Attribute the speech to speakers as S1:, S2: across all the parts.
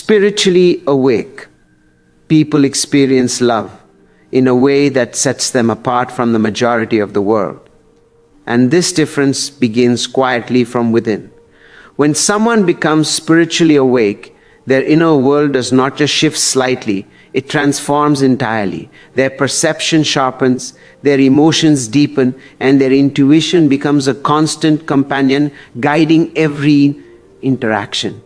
S1: Spiritually awake people experience love in a way that sets them apart from the majority of the world. And this difference begins quietly from within. When someone becomes spiritually awake, their inner world does not just shift slightly, it transforms entirely. Their perception sharpens, their emotions deepen, and their intuition becomes a constant companion guiding every interaction.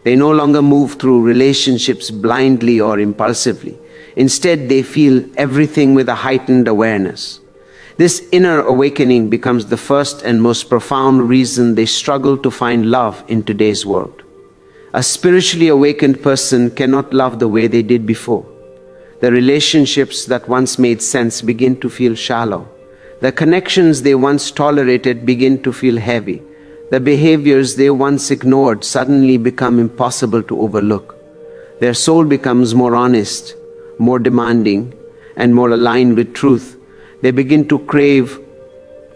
S1: They no longer move through relationships blindly or impulsively. Instead, they feel everything with a heightened awareness. This inner awakening becomes the first and most profound reason they struggle to find love in today's world. A spiritually awakened person cannot love the way they did before. The relationships that once made sense begin to feel shallow. The connections they once tolerated begin to feel heavy. The behaviors they once ignored suddenly become impossible to overlook. Their soul becomes more honest, more demanding, and more aligned with truth. They begin to crave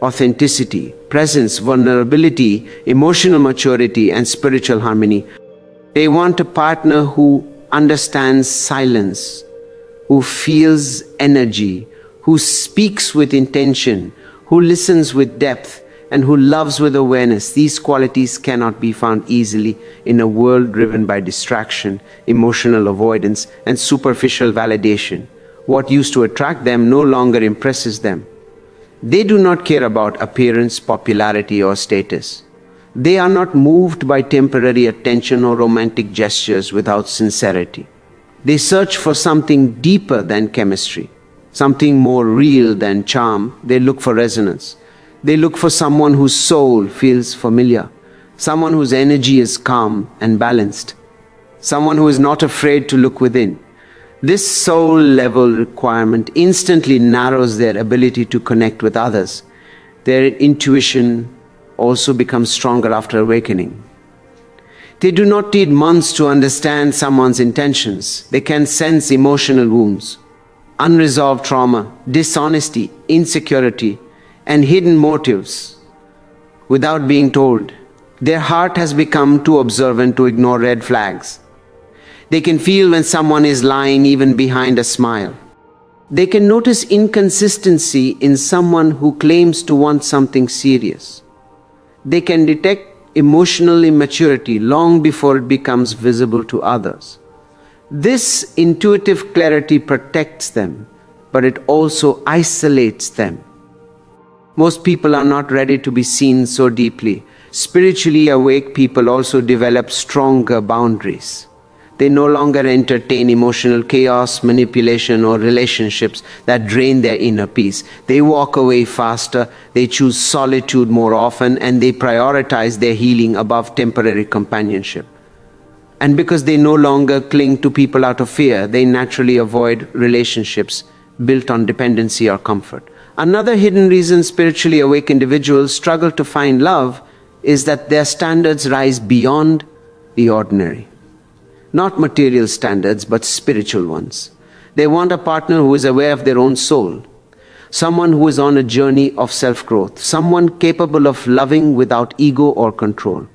S1: authenticity, presence, vulnerability, emotional maturity, and spiritual harmony. They want a partner who understands silence, who feels energy, who speaks with intention, who listens with depth, and who loves with awareness. These qualities cannot be found easily in a world driven by distraction, emotional avoidance, and superficial validation. What used to attract them no longer impresses them. They do not care about appearance, popularity, or status. They are not moved by temporary attention or romantic gestures without sincerity. They search for something deeper than chemistry, something more real than charm. They look for resonance. They look for someone whose soul feels familiar, someone whose energy is calm and balanced, someone who is not afraid to look within. This soul-level requirement instantly narrows their ability to connect with others. Their intuition also becomes stronger after awakening. They do not need months to understand someone's intentions. They can sense emotional wounds, unresolved trauma, dishonesty, insecurity, and hidden motives without being told. Their heart has become too observant to ignore red flags. They can feel when someone is lying even behind a smile. They can notice inconsistency in someone who claims to want something serious. They can detect emotional immaturity long before it becomes visible to others. This intuitive clarity protects them, but it also isolates them. Most people are not ready to be seen so deeply. Spiritually awake people also develop stronger boundaries. They no longer entertain emotional chaos, manipulation, or relationships that drain their inner peace. They walk away faster, they choose solitude more often, and they prioritize their healing above temporary companionship. And because they no longer cling to people out of fear, they naturally avoid relationships built on dependency or comfort. Another hidden reason spiritually awake individuals struggle to find love is that their standards rise beyond the ordinary. Not material standards, but spiritual ones. They want a partner who is aware of their own soul, someone who is on a journey of self-growth, someone capable of loving without ego or control.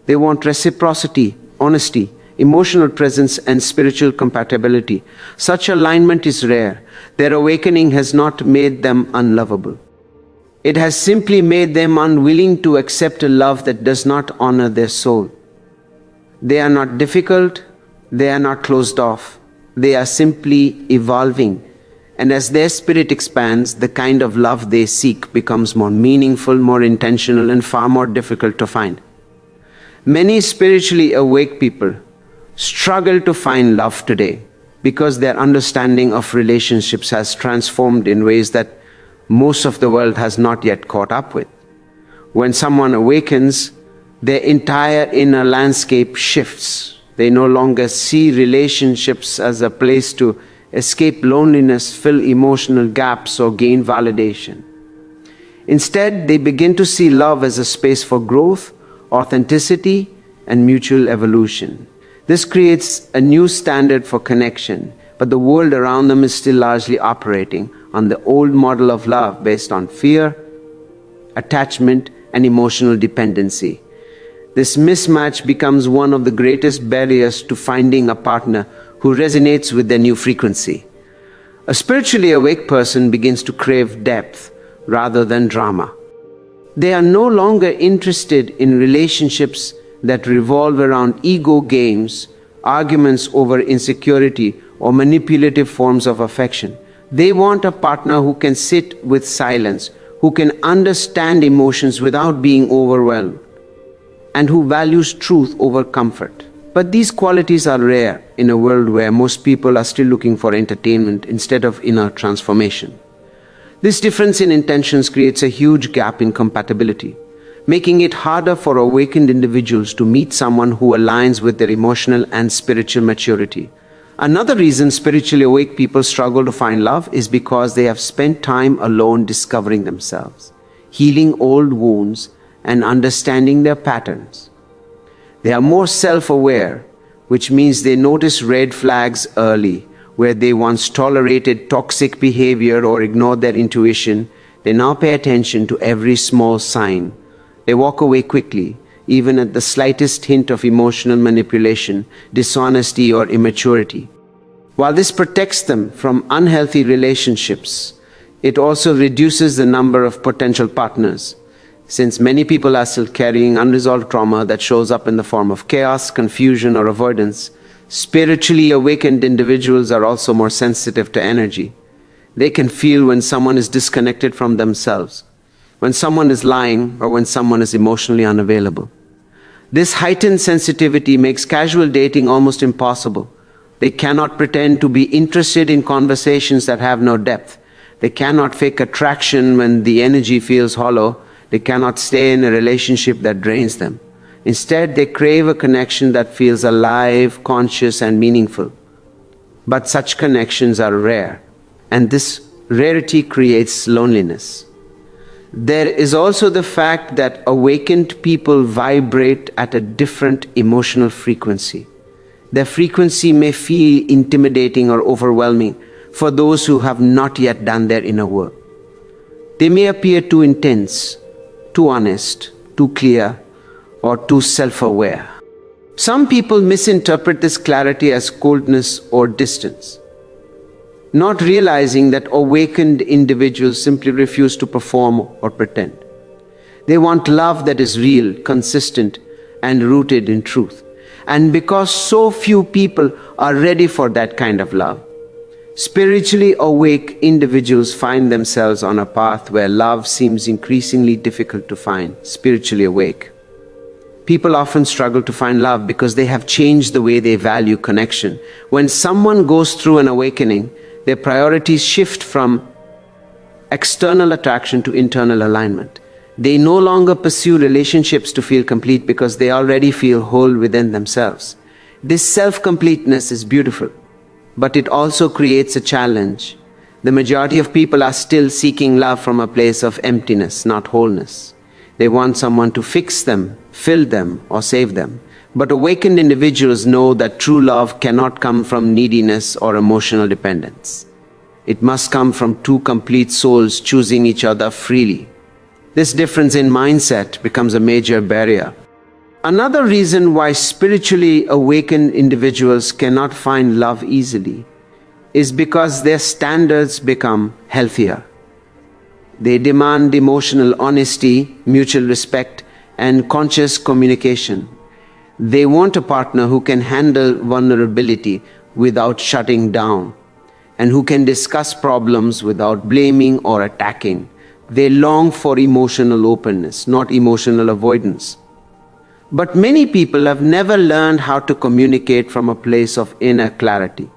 S1: They want reciprocity, honesty, emotional presence, and spiritual compatibility. Such alignment is rare. Their awakening has not made them unlovable. It has simply made them unwilling to accept a love that does not honor their soul. They are not difficult, they are not closed off, they are simply evolving. And as their spirit expands, the kind of love they seek becomes more meaningful, more intentional, and far more difficult to find. Many spiritually awake people struggle to find love today because their understanding of relationships has transformed in ways that most of the world has not yet caught up with. When someone awakens, their entire inner landscape shifts. They no longer see relationships as a place to escape loneliness, fill emotional gaps, or gain validation. Instead, they begin to see love as a space for growth, authenticity, and mutual evolution. This creates a new standard for connection, but the world around them is still largely operating on the old model of love based on fear, attachment, and emotional dependency. This mismatch becomes one of the greatest barriers to finding a partner who resonates with their new frequency. A spiritually awake person begins to crave depth rather than drama. They are no longer interested in relationships that revolve around ego games, arguments over insecurity, or manipulative forms of affection. They want a partner who can sit with silence, who can understand emotions without being overwhelmed, and who values truth over comfort. But these qualities are rare in a world where most people are still looking for entertainment instead of inner transformation. This difference in intentions creates a huge gap in compatibility, making it harder for awakened individuals to meet someone who aligns with their emotional and spiritual maturity. Another reason spiritually awake people struggle to find love is because they have spent time alone discovering themselves, healing old wounds, and understanding their patterns. They are more self-aware, which means they notice red flags early. Where they once tolerated toxic behavior or ignored their intuition, they now pay attention to every small sign. They walk away quickly, even at the slightest hint of emotional manipulation, dishonesty, or immaturity. While this protects them from unhealthy relationships, it also reduces the number of potential partners, since many people are still carrying unresolved trauma that shows up in the form of chaos, confusion, or avoidance. Spiritually awakened individuals are also more sensitive to energy. They can feel when someone is disconnected from themselves, when someone is lying, or when someone is emotionally unavailable. This heightened sensitivity makes casual dating almost impossible. They cannot pretend to be interested in conversations that have no depth. They cannot fake attraction when the energy feels hollow. They cannot stay in a relationship that drains them. Instead, they crave a connection that feels alive, conscious, and meaningful. But such connections are rare, and this rarity creates loneliness. There is also the fact that awakened people vibrate at a different emotional frequency. Their frequency may feel intimidating or overwhelming for those who have not yet done their inner work. They may appear too intense, too honest, too clear, or too self-aware. Some people misinterpret this clarity as coldness or distance, not realizing that awakened individuals simply refuse to perform or pretend. They want love that is real, consistent, and rooted in truth. And because so few people are ready for that kind of love, spiritually awake individuals find themselves on a path where love seems increasingly difficult to find. Spiritually awake people often struggle to find love because they have changed the way they value connection. When someone goes through an awakening, their priorities shift from external attraction to internal alignment. They no longer pursue relationships to feel complete because they already feel whole within themselves. This self-completeness is beautiful, but it also creates a challenge. The majority of people are still seeking love from a place of emptiness, not wholeness. They want someone to fix them, fill them, or save them. But awakened individuals know that true love cannot come from neediness or emotional dependence. It must come from two complete souls choosing each other freely. This difference in mindset becomes a major barrier. Another reason why spiritually awakened individuals cannot find love easily is because their standards become healthier. They demand emotional honesty, mutual respect, and conscious communication. They want a partner who can handle vulnerability without shutting down, and who can discuss problems without blaming or attacking. They long for emotional openness, not emotional avoidance. But many people have never learned how to communicate from a place of inner clarity.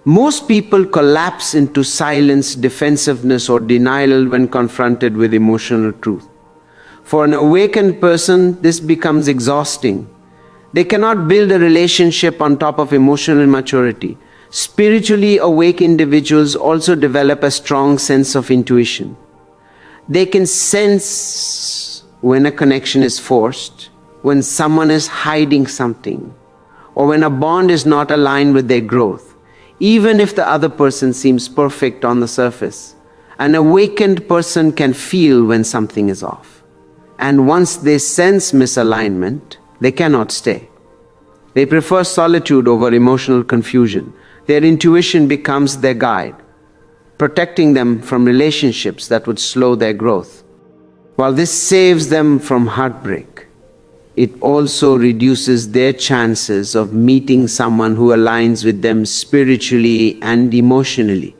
S1: Most people collapse into silence, defensiveness, or denial when confronted with emotional truth. For an awakened person, this becomes exhausting. They cannot build a relationship on top of emotional immaturity. Spiritually awake individuals also develop a strong sense of intuition. They can sense when a connection is forced, when someone is hiding something, or when a bond is not aligned with their growth. Even if the other person seems perfect on the surface, an awakened person can feel when something is off. And once they sense misalignment, They cannot stay. They prefer solitude over emotional confusion. Their intuition becomes their guide, protecting them from relationships that would slow their growth. While this saves them from heartbreak, it also reduces their chances of meeting someone who aligns with them spiritually and emotionally.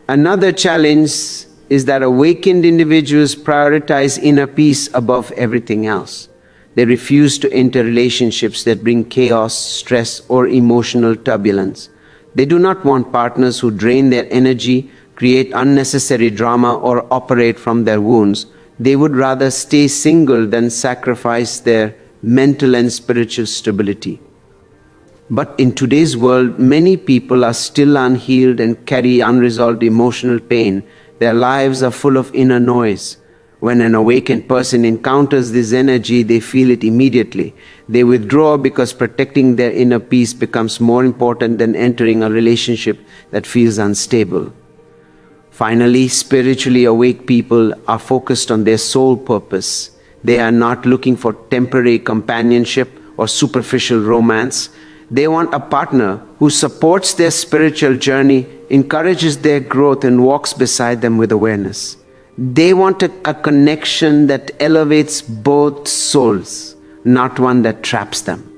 S1: Another challenge is that awakened individuals prioritize inner peace above everything else. They refuse to enter relationships that bring chaos, stress, or emotional turbulence. They do not want partners who drain their energy, create unnecessary drama, or operate from their wounds. They would rather stay single than sacrifice their mental and spiritual stability. But in today's world, many people are still unhealed and carry unresolved emotional pain. Their lives are full of inner noise. When an awakened person encounters this energy, they feel it immediately. They withdraw because protecting their inner peace becomes more important than entering a relationship that feels unstable. Finally, spiritually awake people are focused on their soul purpose. They are not looking for temporary companionship or superficial romance. They want a partner who supports their spiritual journey, encourages their growth, and walks beside them with awareness. They want a connection that elevates both souls, not one that traps them.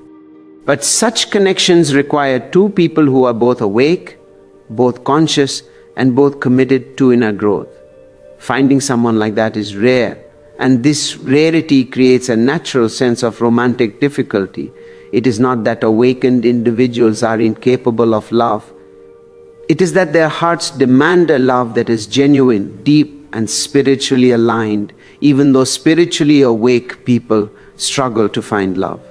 S1: But such connections require two people who are both awake, both conscious, and both committed to inner growth. Finding someone like that is rare, and this rarity creates a natural sense of romantic difficulty. It is not that awakened individuals are incapable of love. It is that their hearts demand a love that is genuine, deep, and spiritually aligned, even though spiritually awake people struggle to find love.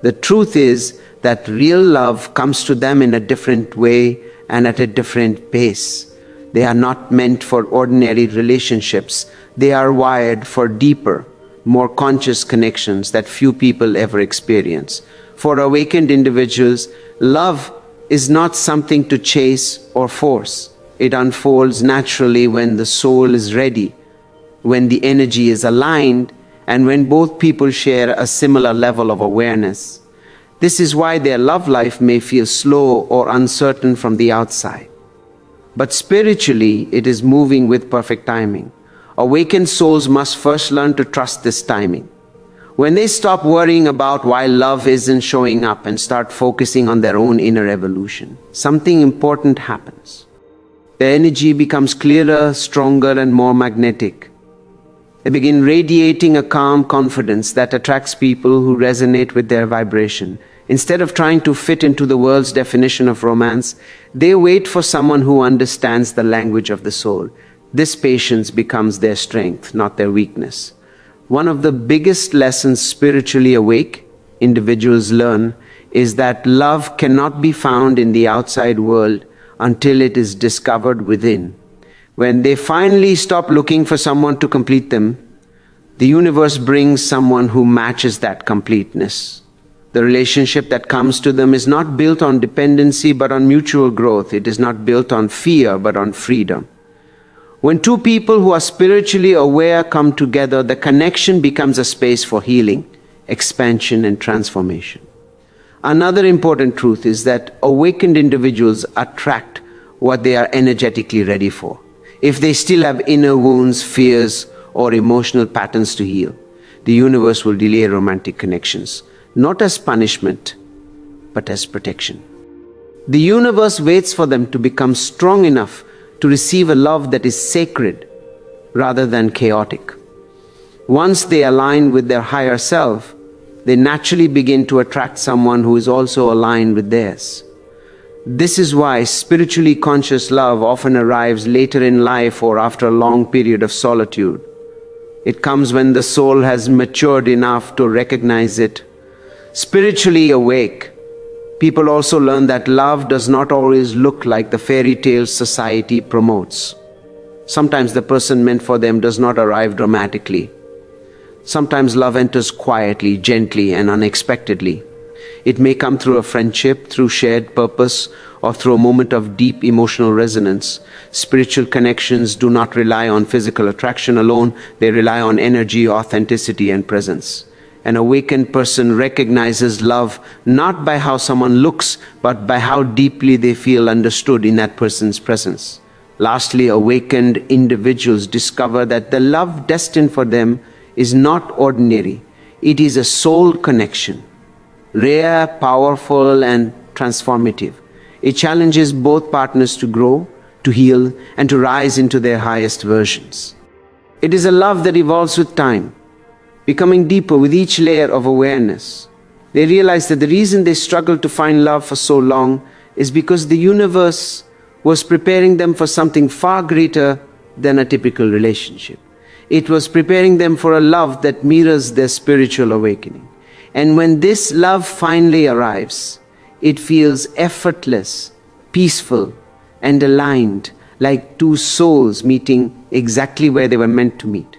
S1: The truth is that real love comes to them in a different way and at a different pace. They are not meant for ordinary relationships. They are wired for deeper, more conscious connections that few people ever experience. For awakened individuals, love is not something to chase or force. It unfolds naturally when the soul is ready, when the energy is aligned, and when both people share a similar level of awareness. This is why their love life may feel slow or uncertain from the outside. But spiritually, it is moving with perfect timing. Awakened souls must first learn to trust this timing. When they stop worrying about why love isn't showing up and start focusing on their own inner evolution, something important happens. Their energy becomes clearer, stronger, and more magnetic. They begin radiating a calm confidence that attracts people who resonate with their vibration. Instead of trying to fit into the world's definition of romance, they wait for someone who understands the language of the soul. This patience becomes their strength, not their weakness. One of the biggest lessons spiritually awake individuals learn is that love cannot be found in the outside world until it is discovered within. When they finally stop looking for someone to complete them, the universe brings someone who matches that completeness. The relationship that comes to them is not built on dependency but on mutual growth. It is not built on fear but on freedom. When two people who are spiritually aware come together, the connection becomes a space for healing, expansion, and transformation. Another important truth is that awakened individuals attract what they are energetically ready for. If they still have inner wounds, fears, or emotional patterns to heal, the universe will delay romantic connections, not as punishment, but as protection. The universe waits for them to become strong enough to receive a love that is sacred rather than chaotic. Once they align with their higher self, they naturally begin to attract someone who is also aligned with theirs. This is why spiritually conscious love often arrives later in life or after a long period of solitude. It comes when the soul has matured enough to recognize it. Spiritually awake, people also learn that love does not always look like the fairy tales society promotes. Sometimes the person meant for them does not arrive dramatically. Sometimes love enters quietly, gently, and unexpectedly. It may come through a friendship, through shared purpose, or through a moment of deep emotional resonance. Spiritual connections do not rely on physical attraction alone. They rely on energy, authenticity, and presence. An awakened person recognizes love not by how someone looks, but by how deeply they feel understood in that person's presence. Lastly, awakened individuals discover that the love destined for them is not ordinary. It is a soul connection, rare, powerful, and transformative. It challenges both partners to grow, to heal, and to rise into their highest versions. It is a love that evolves with time, becoming deeper with each layer of awareness. They realize that the reason they struggled to find love for so long is because the universe was preparing them for something far greater than a typical relationship. It was preparing them for a love that mirrors their spiritual awakening. And when this love finally arrives, it feels effortless, peaceful, and aligned, like two souls meeting exactly where they were meant to meet.